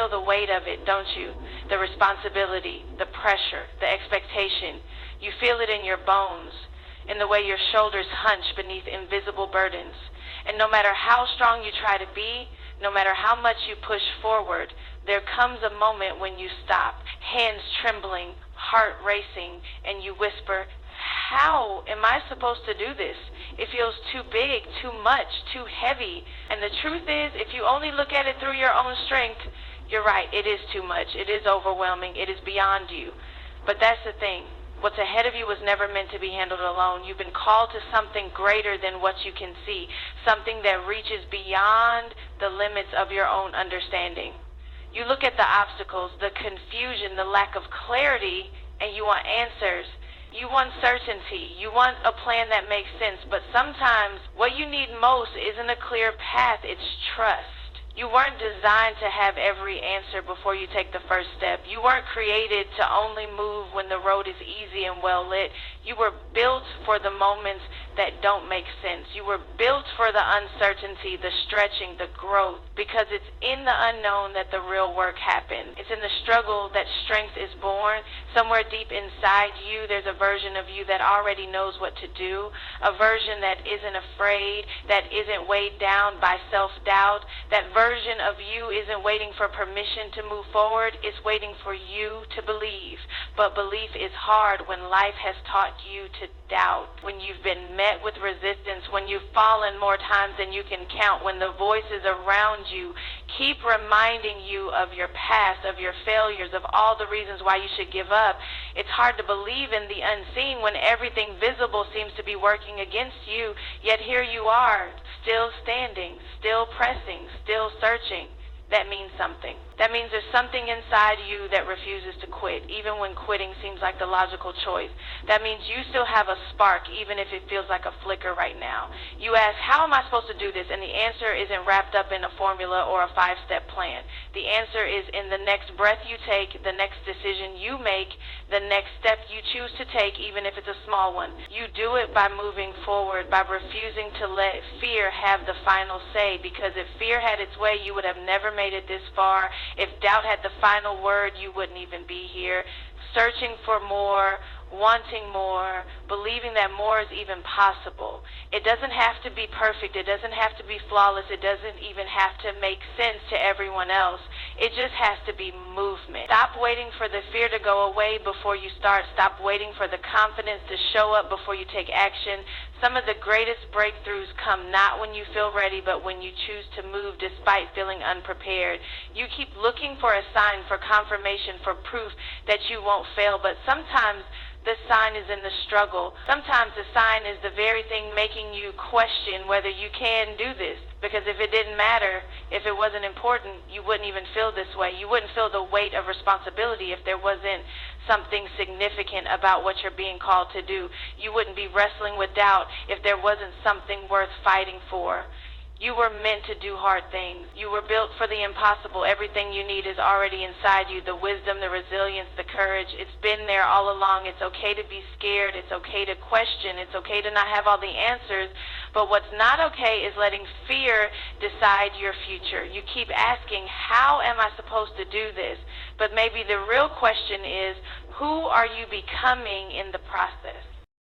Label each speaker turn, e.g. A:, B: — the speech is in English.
A: feel the weight of it, don't you? The responsibility, the pressure, the expectation. You feel it in your bones, in the way your shoulders hunch beneath invisible burdens. And no matter how strong you try to be, no matter how much you push forward, there comes a moment when you stop, hands trembling, heart racing, and you whisper, how am I supposed to do this? It feels too big, too much, too heavy. And the truth is, if you only look at it through your own strength, you're right, it is too much. It is overwhelming. It is beyond you. But that's the thing. What's ahead of you was never meant to be handled alone. You've been called to something greater than what you can see, something that reaches beyond the limits of your own understanding. You look at the obstacles, the confusion, the lack of clarity, and you want answers. You want certainty. You want a plan that makes sense. But sometimes what you need most isn't a clear path, it's trust. You weren't designed to have every answer before you take the first step. You weren't created to only move when the road is easy and well lit. You were built for the moments that don't make sense. You were built for the uncertainty, the stretching, the growth, because it's in the unknown that the real work happens. It's in the struggle that strength is born. Somewhere deep inside you, there's a version of you that already knows what to do, a version that isn't afraid, that isn't weighed down by self-doubt. That version of you isn't waiting for permission to move forward, it's waiting for you to believe. But belief is hard when life has taught you to doubt, when you've been met with resistance, when you've fallen more times than you can count, when the voices around you keep reminding you of your past, of your failures, of all the reasons why you should give up. It's hard to believe in the unseen when everything visible seems to be working against you, yet here you are, still standing, still pressing, still searching. That means something. That means there's something inside you that refuses to quit, even when quitting seems like the logical choice. That means you still have a spark, even if it feels like a flicker right now. You ask, how am I supposed to do this? And the answer isn't wrapped up in a formula or a 5-step plan. The answer is in the next breath you take, the next decision you make, the next step you choose to take, even if it's a small one. You do it by moving forward, by refusing to let fear have the final say, because if fear had its way, you would have never made it this far. If doubt had the final word, you wouldn't even be here. Searching for more, wanting more, believing that more is even possible. It doesn't have to be perfect. It doesn't have to be flawless. It doesn't even have to make sense to everyone else. It just has to be movement. Stop waiting for the fear to go away before you start. Stop waiting for the confidence to show up before you take action. Some of the greatest breakthroughs come not when you feel ready, but when you choose to move despite feeling unprepared. You keep looking for a sign, for confirmation, for proof that you won't fail, but sometimes the sign is in the struggle. Sometimes the sign is the very thing making you question whether you can do this. Because if it didn't matter, if it wasn't important, you wouldn't even feel this way. You wouldn't feel the weight of responsibility if there wasn't something significant about what you're being called to do. You wouldn't be wrestling with doubt if there wasn't something worth fighting for. You were meant to do hard things. You were built for the impossible. Everything you need is already inside you. The wisdom, the resilience, the courage. It's been there all along. It's okay to be scared. It's okay to question. It's okay to not have all the answers. But what's not okay is letting fear decide your future. You keep asking, how am I supposed to do this? But maybe the real question is, who are you becoming in the process?